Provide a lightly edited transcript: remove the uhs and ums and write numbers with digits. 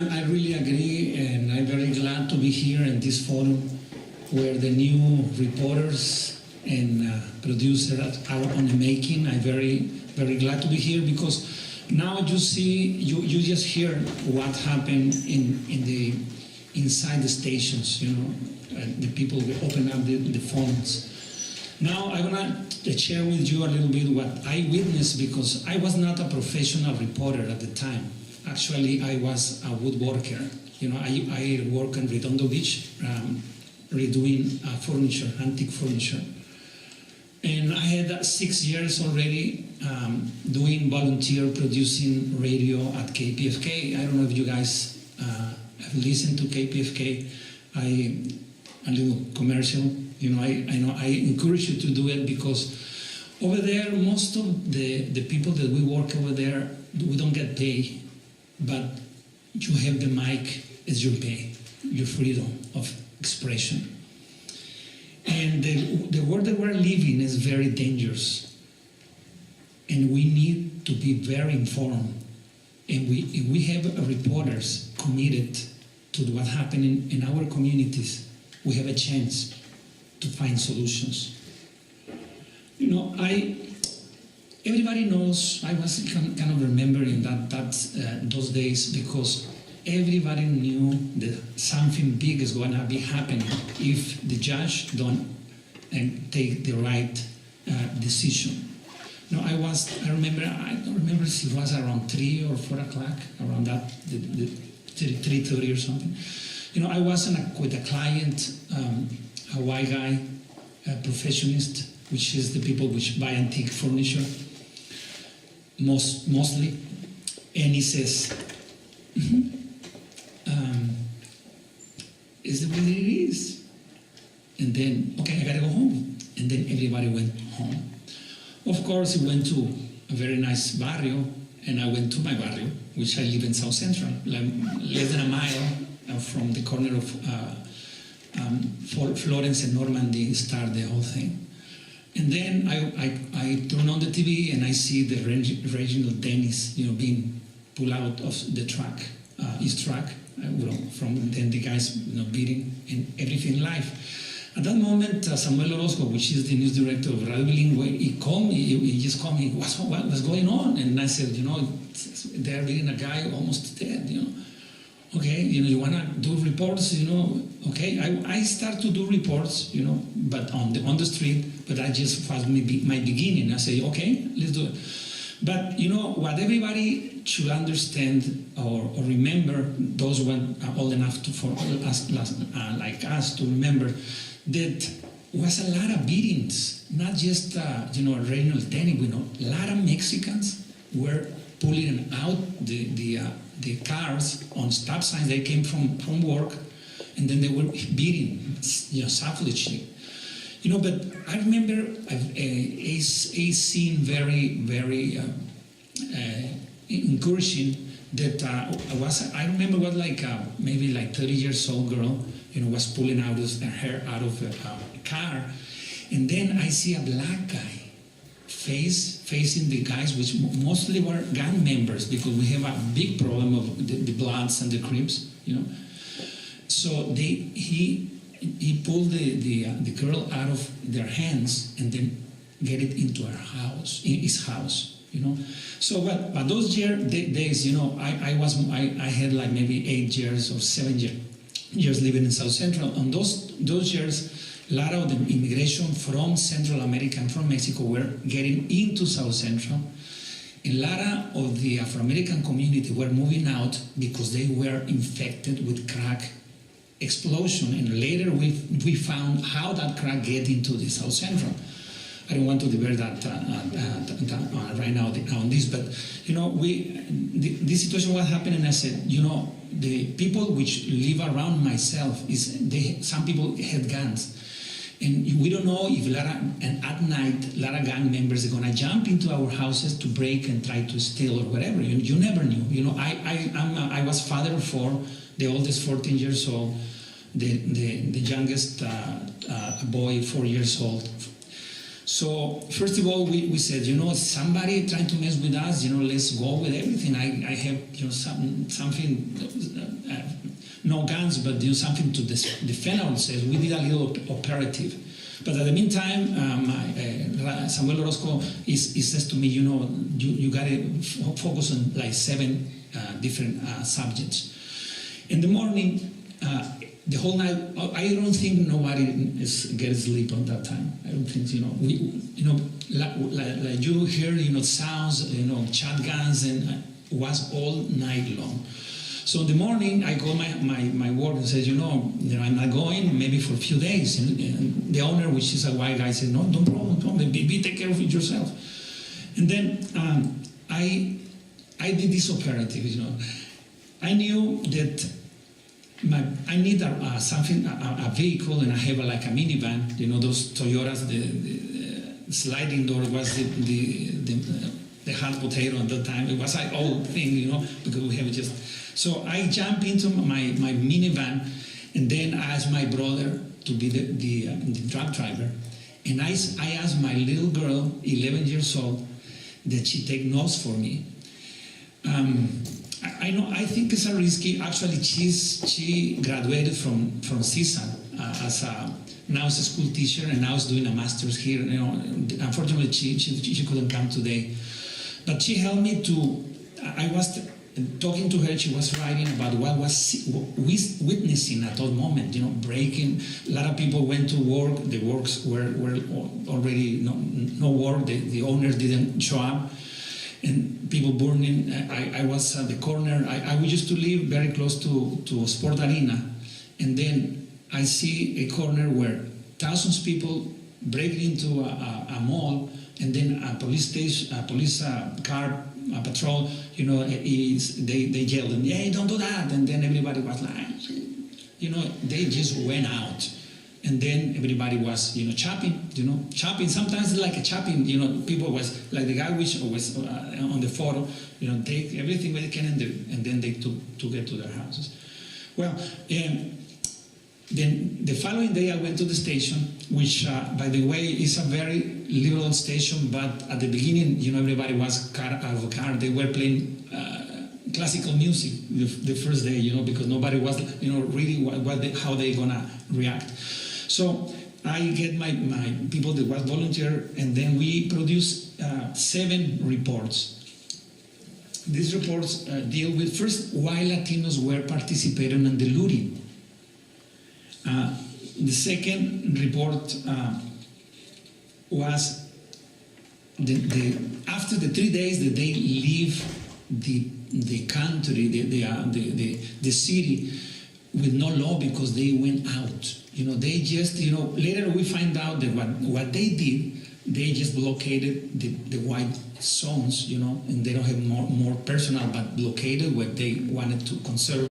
I really agree, and I'm very glad to be here in this forum where the new reporters and producers are on the making. I'm very glad to be here because now you see, you just hear what happened inside the stations, the people will open up the phones. Now I want to share with you a little bit what I witnessed because I was not a professional reporter at the time. Actually, I was a woodworker. I work in Redondo Beach, redoing furniture, antique furniture. And I had 6 years already doing volunteer producing radio at KPFK. I don't know if you guys have listened to KPFK. A little commercial. I encourage you to do it because over there, most of the people that we work over there, we don't get paid. But you have the mic as your pay, your freedom of expression. And the world that we're living is very dangerous. And we need to be very informed. And we have reporters committed to what's happening in our communities. We have a chance to find solutions. Everybody knows, I was kind of remembering those days because everybody knew that something big is going to be happening if the judge don't take the right decision. I don't remember if it was around 3 or 4 o'clock, around that, 3:30 or something. I was with a client, a white guy, a professionist, which is the people which buy antique furniture. Mostly, and he says, is the way that it is. And then, okay, I gotta go home. And then everybody went home. Of course, he went to a very nice barrio, and I went to my barrio, which I live in South Central, less than a mile from the corner of Florence and Normandy start the whole thing. And then I turn on the TV and I see the regional Dennis, being pulled out of the truck, his truck, from then the guys, beating and everything live. At that moment, Samuel Orozco, which is the news director of Radio Bilingüe, he called me. He just called me. What's going on? And I said, they're beating a guy almost dead. Okay, you wanna do reports, okay. I start to do reports, but on the street, but I just was my beginning. I say, okay, let's do it. But what everybody should understand or remember, those who are old enough for us like us to remember, that was a lot of beatings, not just regional technique. A lot of Mexicans were pulling out the cars on stop signs. They came from work, and then they were beating, savagely. But I remember a scene very encouraging that I remember what maybe 30 years old girl, was pulling out her hair out of a car, and then I see a black guy facing the guys, which mostly were gang members, because we have a big problem of the Bloods and the Crips, So he pulled the girl out of their hands and then get it into his house, So but those days, I had maybe 8 years or 7 years living in South Central. On those years, a lot of the immigration from Central America and from Mexico were getting into South Central. A lot of the Afro-American community were moving out because they were infected with crack explosion. And later we found how that crack get into the South Central. I don't want to debate that right now on this, but this situation was happening. I said, the people which live around myself some people had guns. And we don't know if at night, a lot of gang members are going to jump into our houses to break and try to steal or whatever. You never knew. I was father of 4, the oldest 14 years old, the youngest boy 4 years old. So first of all, we said, somebody trying to mess with us, let's go with everything. I have, something, no guns, but something to defend ourselves. We did a little operative. But at the meantime, Samuel Orozco says to me, you got to focus on like 7 different subjects. In the morning, the whole night, I don't think nobody gets sleep on that time. I don't think, like you hear, sounds, shotguns, and was all night long. So in the morning, I call my work and says, I'm not going, maybe for a few days. And the owner, which is a white guy, said, no, don't problem, take care of it yourself. And then I did this operative, I knew that I need a vehicle, and I have like a minivan, those Toyotas, the sliding door was the hot potato at that time. It was an old thing, because we have it just. So I jump into my minivan, and then I asked my brother to be the truck driver. And I asked my little girl, 11 years old, that she take notes for me. I think it's a risky. Actually, she graduated from CSUN now as a school teacher, and now is doing a master's here. Unfortunately, she couldn't come today, but she helped me to. I was talking to her. She was writing about what was witnessing at that moment. Breaking. A lot of people went to work. The works were already no work. The owners didn't show up. And people burning. I was at the corner. I used to live very close to a sport arena, and then I see a corner where thousands of people break into a mall, and then a police car, a patrol. They yelled, "Hey, don't do that!" And then everybody was like, they just went out. And then everybody was, chopping, chopping. Sometimes it's like a chopping, people was, like the guy which was on the photo, take everything they can and then they took it to their houses. Well, then the following day I went to the station, which, by the way, is a very liberal station, but at the beginning, everybody was out of the car. They were playing classical music the first day, because nobody was, reading how they're gonna react. So I get my people that was volunteer, and then we produce 7 reports. These reports deal with, first, why Latinos were participating in the looting. The second report was after the 3 days that they leave the country, the city, with no law because they went out. They just, later we find out that what they did, they just blockaded the white zones, and they don't have more personal, but blockaded what they wanted to conserve.